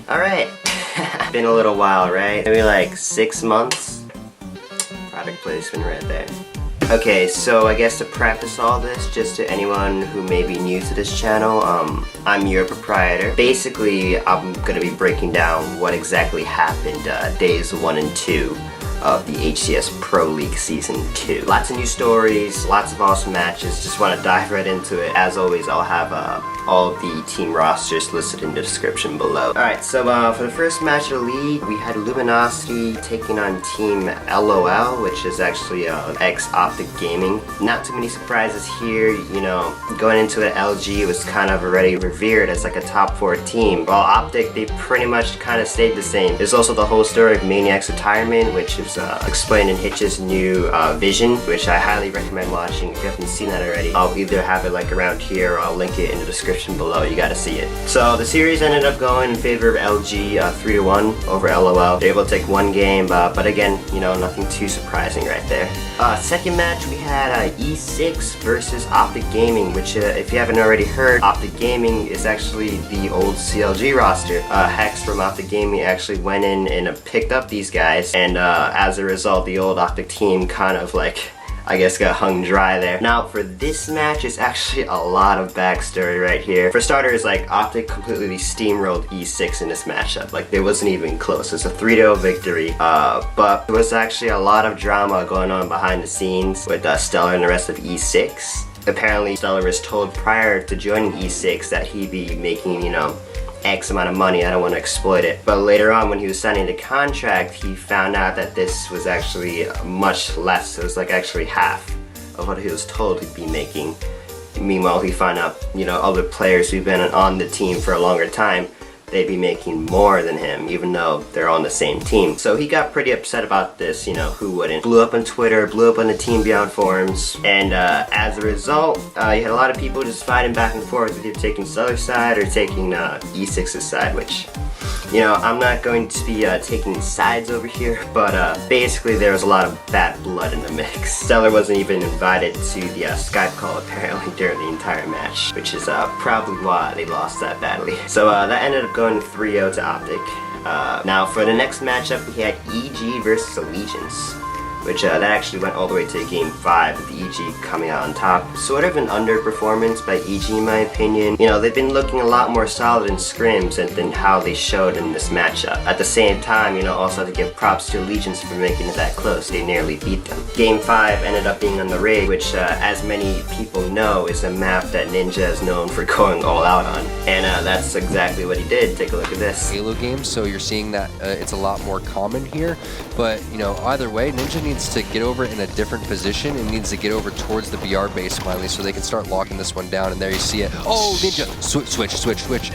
Alright, been a little while, right? Maybe like 6 months? Product placement right there. Okay, so I guess to preface all this, just to anyone who may be new to this channel, I'm your proprietor. Basically, I'm gonna be breaking down what exactly happened days 1 and 2 of the HCS Pro League Season 2. Lots of new stories, lots of awesome matches, just want to dive right into it. As always, I'll have all of the team rosters listed in the description below. Alright, so for the first match of the league, we had Luminosity taking on Team LOL, which is actually ex-Optic Gaming. Not too many surprises here, you know, going into it, LG was kind of already revered as like a top 4 team, while Optic, they pretty much kind of stayed the same. There's also the whole story of Maniac's retirement, which is explained in Hitch's new Vision, which I highly recommend watching if you haven't seen that already. I'll either have it like around here or I'll link it in the description below. You gotta see it. So the series ended up going in favor of LG 3-1 over LOL. They're able to take one game, but again, you know, nothing too surprising right there. Second match, we had E6 versus Optic Gaming, which if you haven't already heard, Optic Gaming is actually the old CLG roster. Hex from Optic Gaming actually went in and picked up these guys, and as a result, the old Optic team kind of like, I guess, got hung dry there. Now for this match, it's actually a lot of backstory right here. For starters, like, Optic completely steamrolled E6 in this matchup. Like, it wasn't even close. It's a 3-0 victory, but there was actually a lot of drama going on behind the scenes with Stellar and the rest of E6. Apparently, Stellar was told prior to joining E6 that he'd be making, you know, X amount of money. I don't want to exploit it. But later on, when he was signing the contract, he found out that this was actually much less. It was like actually half of what he was told he'd be making. Meanwhile, he found out, you know, other players who've been on the team for a longer time, they'd be making more than him, even though they're on the same team. So he got pretty upset about this, you know, who wouldn't? Blew up on Twitter, blew up on the Team Beyond forums, and as a result, you had a lot of people just fighting back and forth with either taking Stellar's side or taking E6's side, which, you know, I'm not going to be taking sides over here, but basically there was a lot of bad blood in the mix. Stellar wasn't even invited to the Skype call apparently during the entire match, which is probably why they lost that badly. So that ended up going 3-0 to Optic. Now for the next matchup, we had EG versus Allegiance, which that actually went all the way to Game 5 with the EG coming out on top. Sort of an underperformance by EG in my opinion. You know, they've been looking a lot more solid in scrims than how they showed in this matchup. At the same time, you know, also to give props to Allegiance for making it that close. They nearly beat them. Game 5 ended up being on the Rig, which as many people know is a map that Ninja is known for going all out on. And that's exactly what he did. Take a look at this. Halo games, so you're seeing that it's a lot more common here. But, you know, either way, Ninja needs to get over in a different position and needs to get over towards the BR base finally so they can start locking this one down. And there you see it. Oh, Ninja! Switch.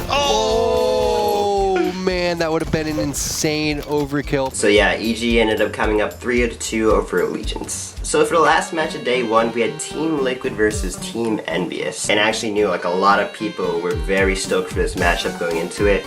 Oh, man, that would have been an insane overkill. So yeah, EG ended up coming up 3-2 over Allegiance. So for the last match of day 1, we had Team Liquid versus Team Envious. And I actually knew like a lot of people were very stoked for this matchup going into it,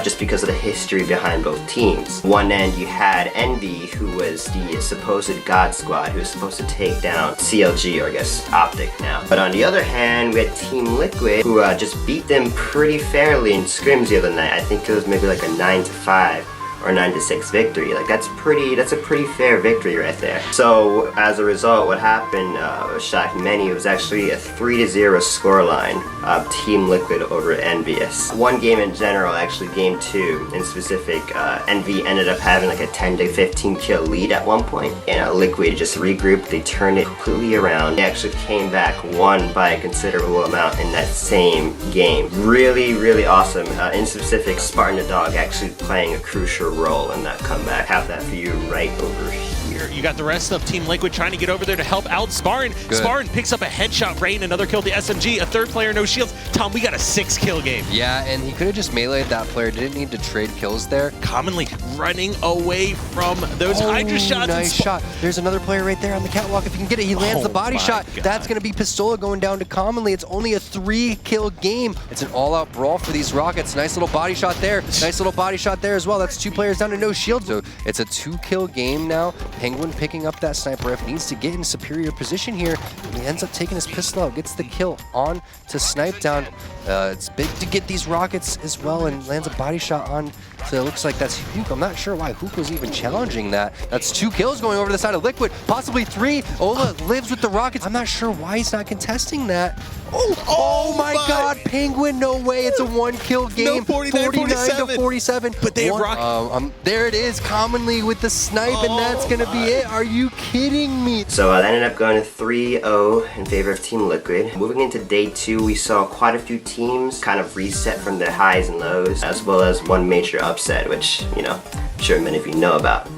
just because of the history behind both teams. One end you had Envy, who was the supposed God Squad, who was supposed to take down CLG, or I guess Optic now. But on the other hand, we had Team Liquid, who just beat them pretty fairly in scrims the other night. I think it was maybe like a 9-5. Or 9-6 victory. Like that's a pretty fair victory right there. So as a result, what happened was shocking many. It was actually a 3-0 scoreline of Team Liquid over Envious. One game in general, actually Game 2 in specific, Envy ended up having like a 10-15 kill lead at one point, and Liquid just regrouped. They turned it completely around. They actually came back, won by a considerable amount in that same game. Really awesome. In specific, Spartan the Dog actually playing a crucial role in that comeback. Have that for you right over here. You got the rest of Team Liquid trying to get over there to help out Spartan. Good. Spartan picks up a headshot, Rain, another kill to SMG, a third player, no shields. Tom, we got a 6-kill game. Yeah, and he could have just meleeed that player. Didn't need to trade kills there. Commonly running away from those Hydra shots. Nice shot. There's another player right there on the catwalk. If you can get it, he lands the body shot. God. That's going to be Pistola going down to Commonly. It's only a 3-kill game. It's an all-out brawl for these Rockets. Nice little body shot there. Nice little body shot there as well. That's 2 players down to no shield. So it's a 2-kill game now. Penguin picking up that sniper rifle, needs to get in superior position here. And he ends up taking his pistol out, gets the kill on to Snipe Down. It's big to get these rockets as well, and lands a body shot on. So it looks like that's Hook. I'm not sure why Hook was even challenging that. That's 2 kills going over to the side of Liquid, possibly 3. Ola lives with the rockets. I'm not sure why he's not contesting that. Oh my God, Penguin, no way. It's a 1-kill game. No, 49 to 47. But they have rockets. There it is, commonly with the snipe, and that's going to be it. Are you kidding me? So that ended up going to 3-0 in favor of Team Liquid. Moving into day 2, we saw quite a few teams kind of reset from their highs and lows, as well as one major upset, which, you know, I'm sure many of you know about.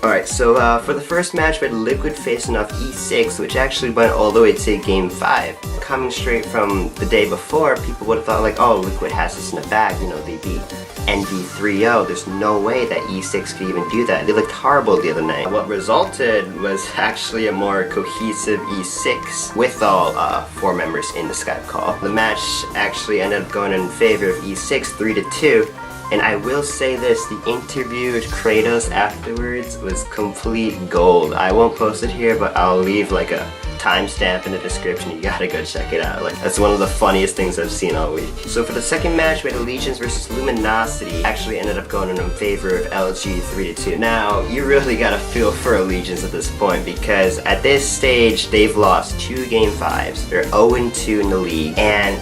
Alright, so for the first match, we had Liquid facing off E6, which actually went all the way to Game 5. Coming straight from the day before, people would have thought like, oh, Liquid has this in the bag, you know, they beat Envy 3-0. There's no way that E6 could even do that. They looked horrible the other night. What resulted was actually a more cohesive E6 with all 4 members in the Skype call. The match actually ended up going in favor of E6 3-2. And I will say this, the interview with Kratos afterwards was complete gold. I won't post it here, but I'll leave like a timestamp in the description. You gotta go check it out. Like, that's one of the funniest things I've seen all week. So for the second match, we had Allegiance versus Luminosity. Actually ended up going in favor of LG 3-2. Now, you really gotta feel for Allegiance at this point, because at this stage, they've lost 2 Game 5s. They're 0-2 in the league, and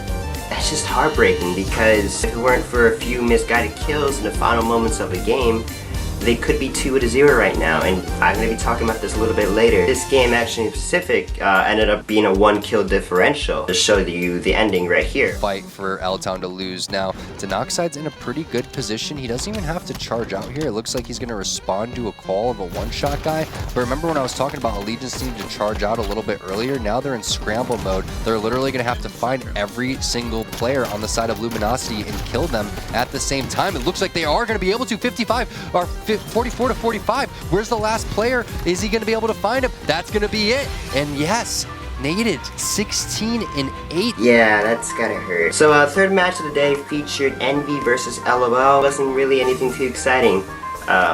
that's just heartbreaking, because if it weren't for a few misguided kills in the final moments of the game, they could be 2-0 right now, and I'm going to be talking about this a little bit later. This game actually in specific ended up being a 1-kill differential, to show you the ending right here. Fight for L-Town to lose. Now, Denoxide's in a pretty good position. He doesn't even have to charge out here. It looks like he's going to respond to a call of a one-shot guy. But remember when I was talking about Allegiance needing to charge out a little bit earlier? Now they're in scramble mode. They're literally going to have to find every single player on the side of Luminosity and kill them at the same time. It looks like they are going to be able to. 55 or 44 to 45. Where's the last player? Is he going to be able to find him? That's going to be it. And yes, Naded 16-8. Yeah, that's gotta hurt. So third match of the day featured Envy versus LOL. Wasn't really anything too exciting.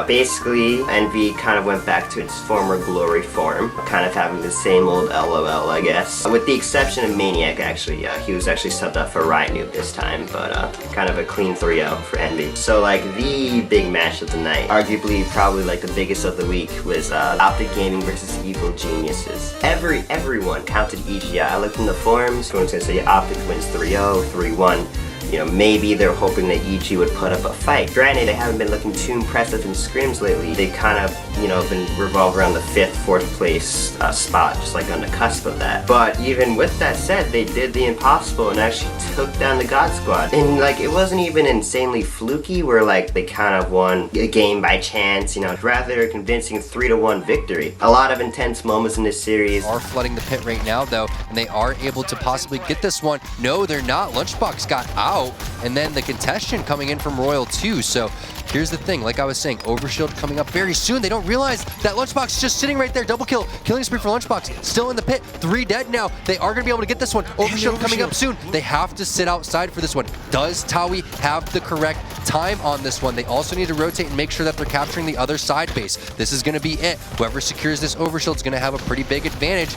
Basically, Envy kind of went back to its former glory form, kind of having the same old LOL, I guess. With the exception of Maniac, actually. He was actually subbed up for Riot Noob this time, but kind of a clean 3-0 for Envy. So like the big match of the night, arguably probably like the biggest of the week, was Optic Gaming versus Evil Geniuses. Everyone counted EG. I looked in the forums, everyone's gonna say Optic wins 3-0, 3-1. You know, maybe they're hoping that EG would put up a fight. Granted, they haven't been looking too impressive in scrims lately. They kind of, you know, been revolved around the 5th, 4th place spot, just like on the cusp of that. But even with that said, they did the impossible and actually took down the God Squad. And like, it wasn't even insanely fluky, where like they kind of won a game by chance, you know, rather a convincing 3-1 victory. A lot of intense moments in this series. Are flooding the pit right now though, and they are able to possibly get this one. No, they're not. Lunchbox got out, and then the contestant coming in from Royal 2. So here's the thing, like I was saying, Overshield coming up very soon. They don't realize that Lunchbox is just sitting right there. Double kill, killing spree for Lunchbox. Still in the pit, 3 dead now. They are gonna be able to get this one. Overshield coming up soon. They have to sit outside for this one. Does Taui have the correct time on this one? They also need to rotate and make sure that they're capturing the other side base. This is gonna be it. Whoever secures this Overshield is gonna have a pretty big advantage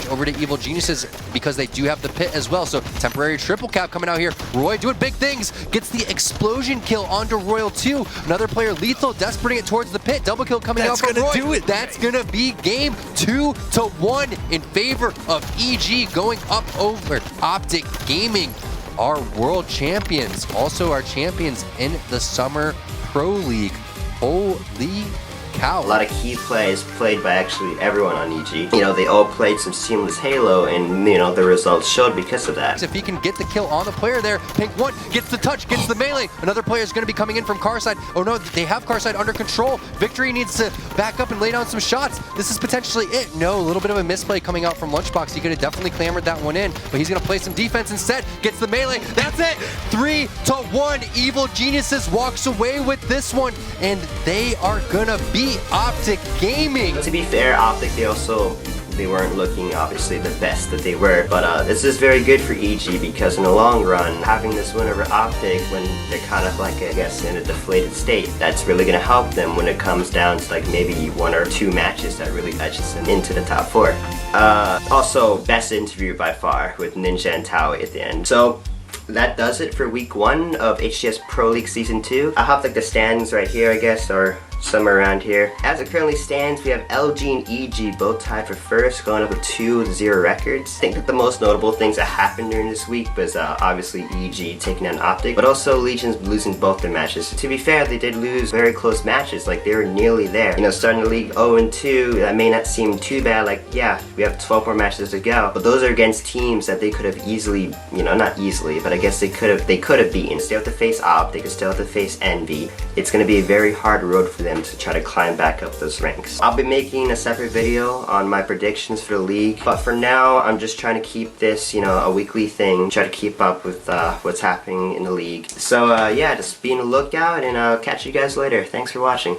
over to Evil Geniuses, because they do have the pit as well. So temporary triple cap coming out here. Roy doing big things, gets the explosion kill onto Royal 2. Another player lethal, despeраting it towards the pit. Double kill coming out from Roy. Do it. That's gonna be game 2-1 in favor of EG, going up over Optic Gaming, our world champions, also our champions in the Summer Pro League. Holy cow. A lot of key plays played by actually everyone on EG. You know, they all played some seamless Halo, and you know, the results showed because of that. If he can get the kill on the player there, Pink 1 gets the touch, gets the melee. Another player is going to be coming in from Carside. Oh no, they have Carside under control. Victory needs to back up and lay down some shots. This is potentially it. No, a little bit of a misplay coming out from Lunchbox. He could have definitely clamored that one in, but he's going to play some defense instead. Gets the melee. That's it. 3-1. Evil Geniuses walks away with this one, and they are going to beat Optic Gaming. To be fair, Optic, they also They weren't looking obviously the best that they were, but this is very good for EG because in the long run, having this win over Optic when they're kind of like, I guess, in a deflated state, that's really going to help them when it comes down to like maybe 1 or 2 matches that really edges them into the top 4. Also, best interview by far with Ninja and Taui at the end. So that does it for week 1 of HCS Pro League Season 2. I have like the standings right here, I guess, or somewhere around here. As it currently stands, we have LG and EG both tied for first, going up with 2-0 records. I think that the most notable things that happened during this week was obviously EG taking down Optic, but also Legion's losing both their matches. To be fair, they did lose very close matches, like they were nearly there. You know, starting the league 0-2, that may not seem too bad, like yeah, we have 12 more matches to go, but those are against teams that they could have easily, you know, not easily, but I guess they could have beaten. Still have to face Optic, they still have to face Envy. It's going to be a very hard road for them to try to climb back up those ranks. I'll be making a separate video on my predictions for the league, but for now I'm just trying to keep this, you know, a weekly thing, try to keep up with what's happening in the league. So yeah, just be on the lookout, and I'll catch you guys later. Thanks for watching.